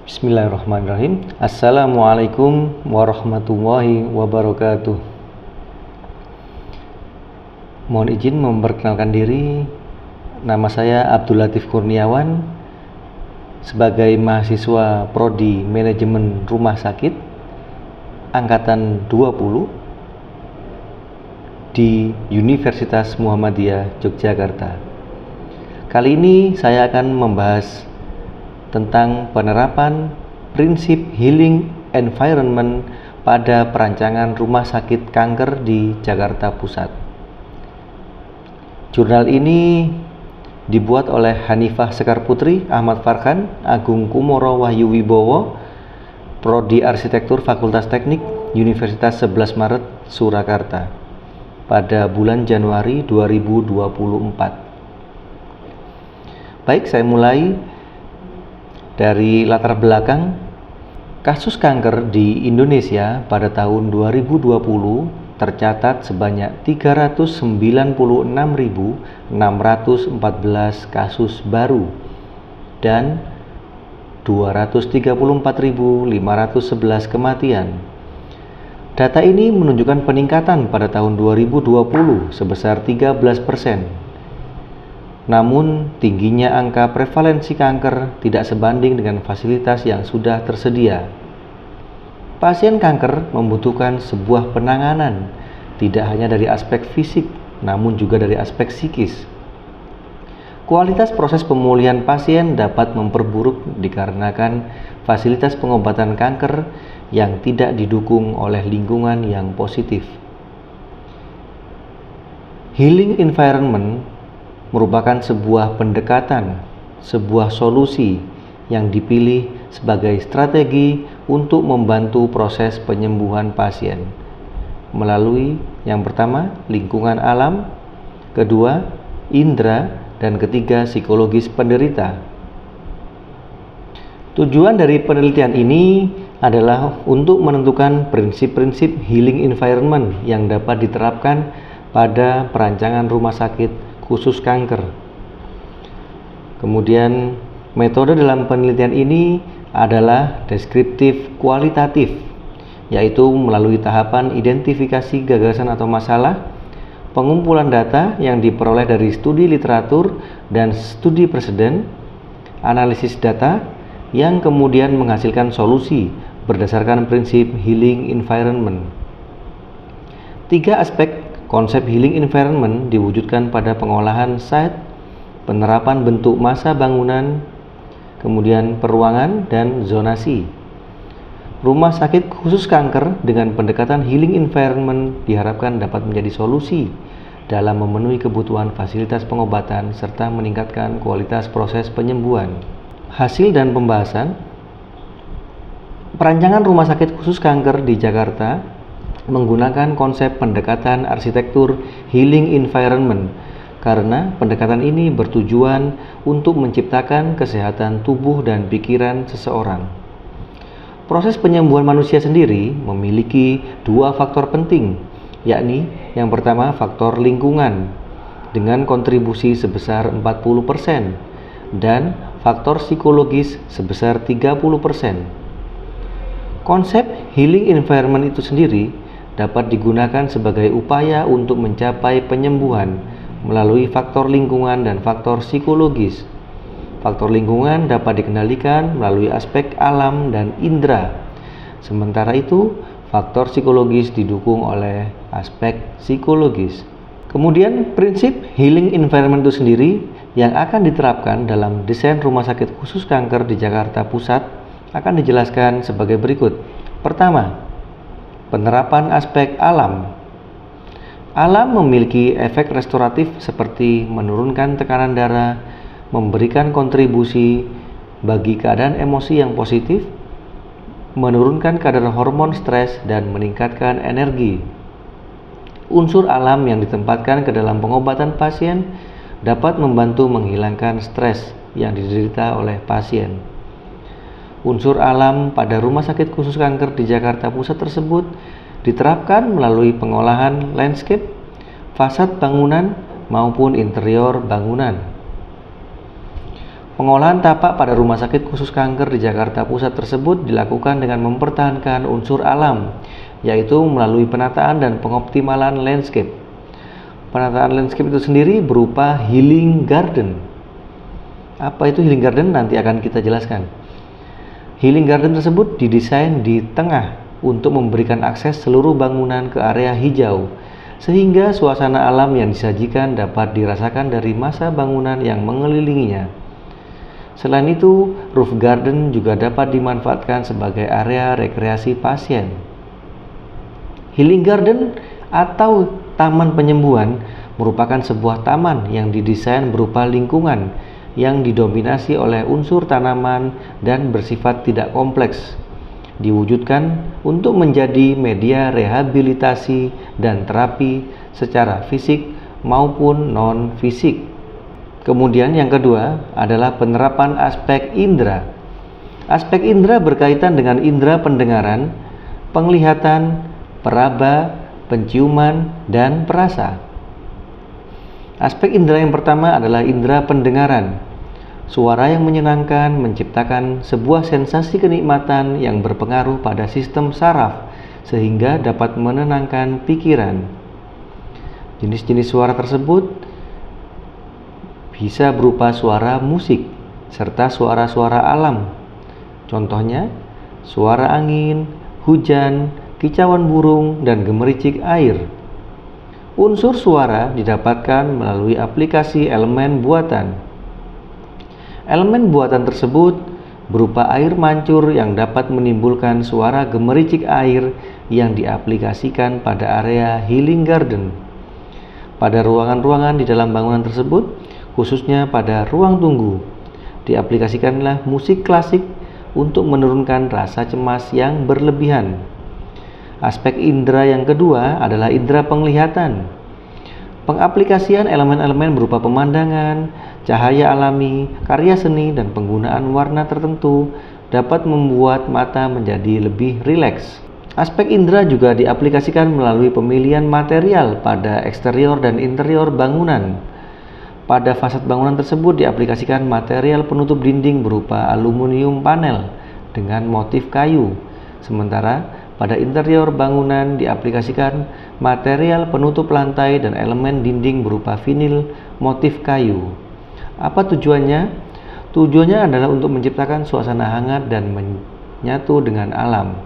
Bismillahirrahmanirrahim. Assalamualaikum warahmatullahi wabarakatuh. Mohon izin memperkenalkan diri. Nama saya Abdul Latif Kurniawan sebagai mahasiswa Prodi Manajemen Rumah Sakit Angkatan 20 di Universitas Muhammadiyah Yogyakarta. Kali ini saya akan membahas tentang penerapan prinsip healing environment pada perancangan rumah sakit kanker di Jakarta Pusat. Jurnal ini dibuat oleh Hanifah Sekar Putri, Ahmad Farhan, Agung Kumoro Wahyu Wibowo, Prodi Arsitektur Fakultas Teknik Universitas 11 Maret Surakarta pada bulan Januari 2024. Baik, saya mulai dari latar belakang. Kasus kanker di Indonesia pada tahun 2020 tercatat sebanyak 396.614 kasus baru dan 234.511 kematian. Data ini menunjukkan peningkatan pada tahun 2020 sebesar 13%. Namun, tingginya angka prevalensi kanker tidak sebanding dengan fasilitas yang sudah tersedia. Pasien kanker membutuhkan sebuah penanganan, tidak hanya dari aspek fisik, namun juga dari aspek psikis. Kualitas proses pemulihan pasien dapat memperburuk dikarenakan fasilitas pengobatan kanker yang tidak didukung oleh lingkungan yang positif. Healing environment merupakan sebuah pendekatan, sebuah solusi yang dipilih sebagai strategi untuk membantu proses penyembuhan pasien melalui yang pertama, lingkungan alam, kedua, indera, dan ketiga, psikologis penderita. Tujuan dari penelitian ini adalah untuk menentukan prinsip-prinsip healing environment yang dapat diterapkan pada perancangan rumah sakit khusus kanker. Kemudian metode dalam penelitian ini adalah deskriptif kualitatif, yaitu melalui tahapan identifikasi gagasan atau masalah, pengumpulan data yang diperoleh dari studi literatur dan studi preseden, analisis data yang kemudian menghasilkan solusi berdasarkan prinsip healing environment. 3 aspek konsep healing environment diwujudkan pada pengolahan site, penerapan bentuk massa bangunan, kemudian peruangan dan zonasi. Rumah sakit khusus kanker dengan pendekatan healing environment diharapkan dapat menjadi solusi dalam memenuhi kebutuhan fasilitas pengobatan serta meningkatkan kualitas proses penyembuhan. Hasil dan pembahasan. Perancangan rumah sakit khusus kanker di Jakarta menggunakan konsep pendekatan arsitektur healing environment karena pendekatan ini bertujuan untuk menciptakan kesehatan tubuh dan pikiran seseorang. Proses penyembuhan manusia sendiri memiliki 2 faktor penting, yakni yang pertama faktor lingkungan dengan kontribusi sebesar 40% dan faktor psikologis sebesar 30%. Konsep healing environment itu sendiri dapat digunakan sebagai upaya untuk mencapai penyembuhan melalui faktor lingkungan dan faktor psikologis. Faktor lingkungan dapat dikendalikan melalui aspek alam dan indera. Sementara itu, faktor psikologis didukung oleh aspek psikologis. Kemudian, prinsip healing environment itu sendiri yang akan diterapkan dalam desain rumah sakit khusus kanker di Jakarta Pusat akan dijelaskan sebagai berikut. Pertama, penerapan aspek alam. Alam memiliki efek restoratif seperti menurunkan tekanan darah, memberikan kontribusi bagi keadaan emosi yang positif, menurunkan kadar hormon stres, dan meningkatkan energi. Unsur alam yang ditempatkan ke dalam pengobatan pasien dapat membantu menghilangkan stres yang diderita oleh pasien. Unsur alam pada rumah sakit khusus kanker di Jakarta Pusat tersebut diterapkan melalui pengolahan landscape, fasad bangunan, maupun interior bangunan. Pengolahan tapak pada Rumah Sakit Khusus Kanker di Jakarta Pusat tersebut dilakukan dengan mempertahankan unsur alam, yaitu melalui penataan dan pengoptimalan landscape. Penataan landscape itu sendiri berupa healing garden. Apa itu healing garden? Nanti akan kita jelaskan. Healing garden tersebut didesain di tengah untuk memberikan akses seluruh bangunan ke area hijau, sehingga suasana alam yang disajikan dapat dirasakan dari masa bangunan yang mengelilinginya. Selain itu, roof garden juga dapat dimanfaatkan sebagai area rekreasi pasien. Healing garden atau taman penyembuhan merupakan sebuah taman yang didesain berupa lingkungan yang didominasi oleh unsur tanaman dan bersifat tidak kompleks. Diwujudkan untuk menjadi media rehabilitasi dan terapi secara fisik maupun non-fisik. Kemudian yang kedua adalah penerapan aspek indera. Aspek indera berkaitan dengan indera pendengaran, penglihatan, peraba, penciuman, dan perasa. Aspek indera yang pertama adalah indera pendengaran. Suara yang menyenangkan menciptakan sebuah sensasi kenikmatan yang berpengaruh pada sistem saraf sehingga dapat menenangkan pikiran. Jenis-jenis suara tersebut bisa berupa suara musik serta suara-suara alam. Contohnya, suara angin, hujan, kicauan burung, dan gemericik air. Unsur suara didapatkan melalui aplikasi elemen buatan. Elemen buatan tersebut berupa air mancur yang dapat menimbulkan suara gemericik air yang diaplikasikan pada area healing garden. Pada ruangan-ruangan di dalam bangunan tersebut, khususnya pada ruang tunggu, diaplikasikanlah musik klasik untuk menurunkan rasa cemas yang berlebihan. Aspek indera yang kedua adalah indera penglihatan. Pengaplikasian elemen-elemen berupa pemandangan, cahaya alami, karya seni, dan penggunaan warna tertentu dapat membuat mata menjadi lebih rileks. Aspek indera juga diaplikasikan melalui pemilihan material pada eksterior dan interior bangunan. Pada fasad bangunan tersebut diaplikasikan material penutup dinding berupa aluminium panel dengan motif kayu. Sementara pada interior bangunan diaplikasikan material penutup lantai dan elemen dinding berupa vinil motif kayu. Apa tujuannya? Tujuannya adalah untuk menciptakan suasana hangat dan menyatu dengan alam.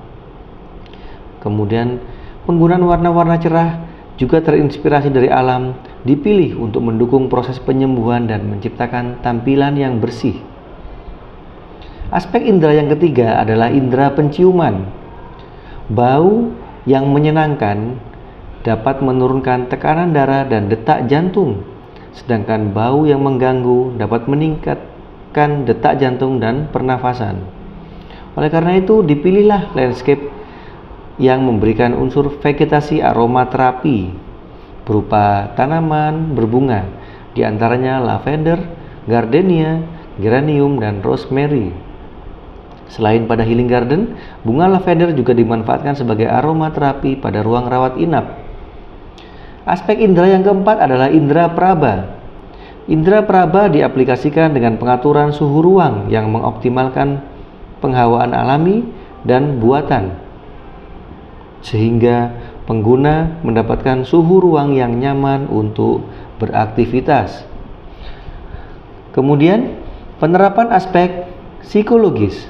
Kemudian penggunaan warna-warna cerah juga terinspirasi dari alam, dipilih untuk mendukung proses penyembuhan dan menciptakan tampilan yang bersih. Aspek indera yang ketiga adalah indera penciuman. Bau yang menyenangkan dapat menurunkan tekanan darah dan detak jantung, sedangkan bau yang mengganggu dapat meningkatkan detak jantung dan pernafasan. Oleh karena itu, dipilihlah landscape yang memberikan unsur vegetasi aromaterapi berupa tanaman berbunga, di antaranya lavender, gardenia, geranium, dan rosemary. Selain pada healing garden, bunga lavender juga dimanfaatkan sebagai aromaterapi pada ruang rawat inap. Aspek indera yang keempat adalah indera peraba. Indera peraba diaplikasikan dengan pengaturan suhu ruang yang mengoptimalkan penghawaan alami dan buatan, sehingga pengguna mendapatkan suhu ruang yang nyaman untuk beraktivitas. Kemudian, penerapan aspek psikologis.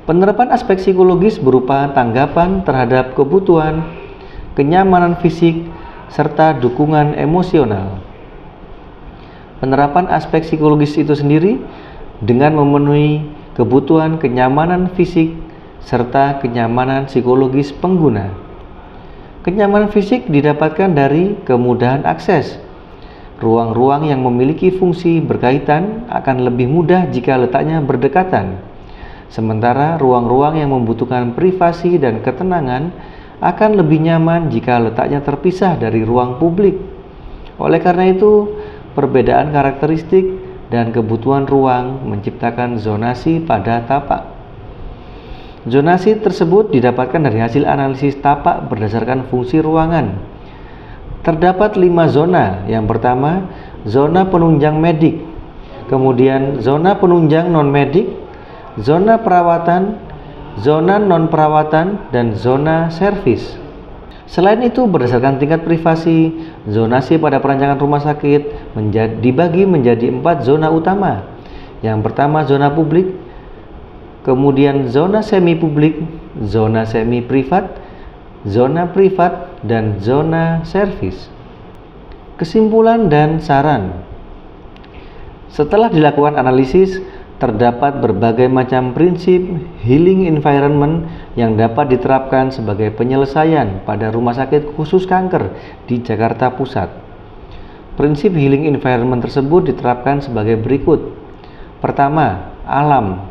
Penerapan aspek psikologis berupa tanggapan terhadap kebutuhan, kenyamanan fisik, serta dukungan emosional. Penerapan aspek psikologis itu sendiri dengan memenuhi kebutuhan kenyamanan fisik serta kenyamanan psikologis pengguna. Kenyamanan fisik didapatkan dari kemudahan akses. Ruang-ruang yang memiliki fungsi berkaitan akan lebih mudah jika letaknya berdekatan. Sementara ruang-ruang yang membutuhkan privasi dan ketenangan akan lebih nyaman jika letaknya terpisah dari ruang publik. Oleh karena itu, perbedaan karakteristik dan kebutuhan ruang menciptakan zonasi pada tapak. Zonasi tersebut didapatkan dari hasil analisis tapak berdasarkan fungsi ruangan. Terdapat 5 zona. Yang pertama, zona penunjang medik. kemudian zona penunjang non-medik, zona perawatan, zona non-perawatan, dan zona servis. Selain itu, berdasarkan tingkat privasi, zonasi pada perancangan rumah sakit dibagi menjadi 4 zona utama. Yang pertama zona publik, kemudian zona semi publik, zona semi privat, zona privat, dan zona servis. Kesimpulan dan saran. Setelah dilakukan analisis, terdapat berbagai macam prinsip healing environment yang dapat diterapkan sebagai penyelesaian pada rumah sakit khusus kanker di Jakarta Pusat. Prinsip healing environment tersebut diterapkan sebagai berikut. Pertama, alam.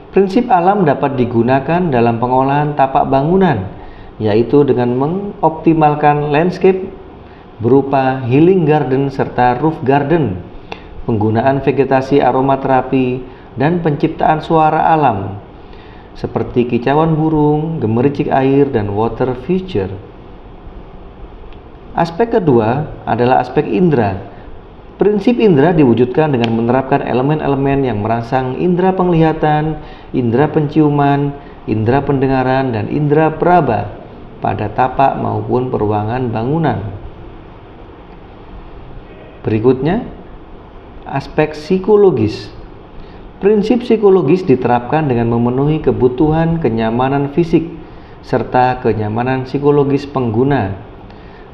Prinsip alam dapat digunakan dalam pengolahan tapak bangunan, yaitu dengan mengoptimalkan landscape berupa healing garden serta roof garden, penggunaan vegetasi aromaterapi, dan penciptaan suara alam seperti kicauan burung, gemericik air, dan water feature. Aspek kedua adalah aspek indera. Prinsip indera diwujudkan dengan menerapkan elemen-elemen yang merangsang indera penglihatan, indera penciuman, indera pendengaran, dan indera peraba pada tapak maupun peruangan bangunan. Berikutnya, aspek psikologis. Prinsip psikologis diterapkan dengan memenuhi kebutuhan kenyamanan fisik serta kenyamanan psikologis pengguna.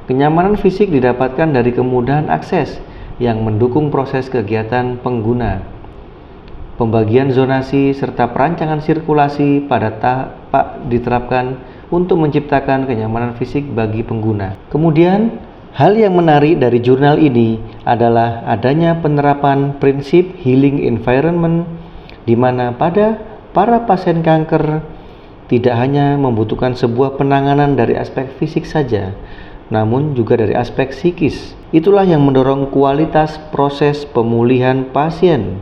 Kenyamanan fisik didapatkan dari kemudahan akses yang mendukung proses kegiatan pengguna. Pembagian zonasi serta perancangan sirkulasi pada tapak diterapkan untuk menciptakan kenyamanan fisik bagi pengguna. Kemudian, hal yang menarik dari jurnal ini adalah adanya penerapan prinsip healing environment di mana pada para pasien kanker tidak hanya membutuhkan sebuah penanganan dari aspek fisik saja, namun juga dari aspek psikis. Itulah yang mendorong kualitas proses pemulihan pasien,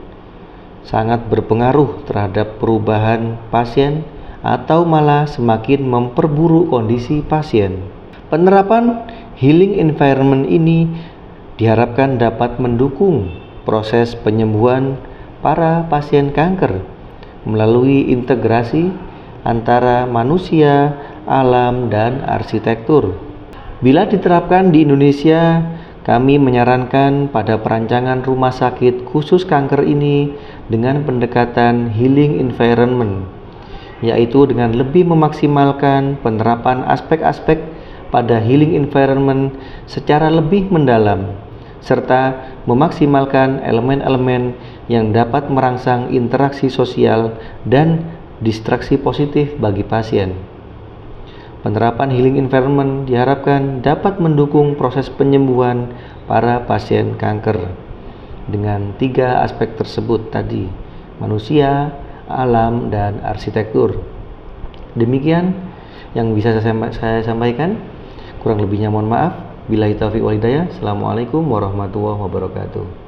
sangat berpengaruh terhadap perubahan pasien atau malah semakin memperburuk kondisi pasien. Penerapan healing environment ini diharapkan dapat mendukung proses penyembuhan para pasien kanker melalui integrasi antara manusia, alam, dan arsitektur. Bila diterapkan di Indonesia, kami menyarankan pada perancangan rumah sakit khusus kanker ini dengan pendekatan healing environment, yaitu dengan lebih memaksimalkan penerapan aspek-aspek pada healing environment secara lebih mendalam, serta memaksimalkan elemen-elemen yang dapat merangsang interaksi sosial dan distraksi positif bagi pasien. Penerapan healing environment diharapkan dapat mendukung proses penyembuhan para pasien kanker dengan 3 aspek tersebut tadi: manusia, alam, dan arsitektur. Demikian yang bisa saya sampaikan. Kurang lebihnya mohon maaf. Billahi taufiq wal hidayah. Assalamualaikum warahmatullahi wabarakatuh.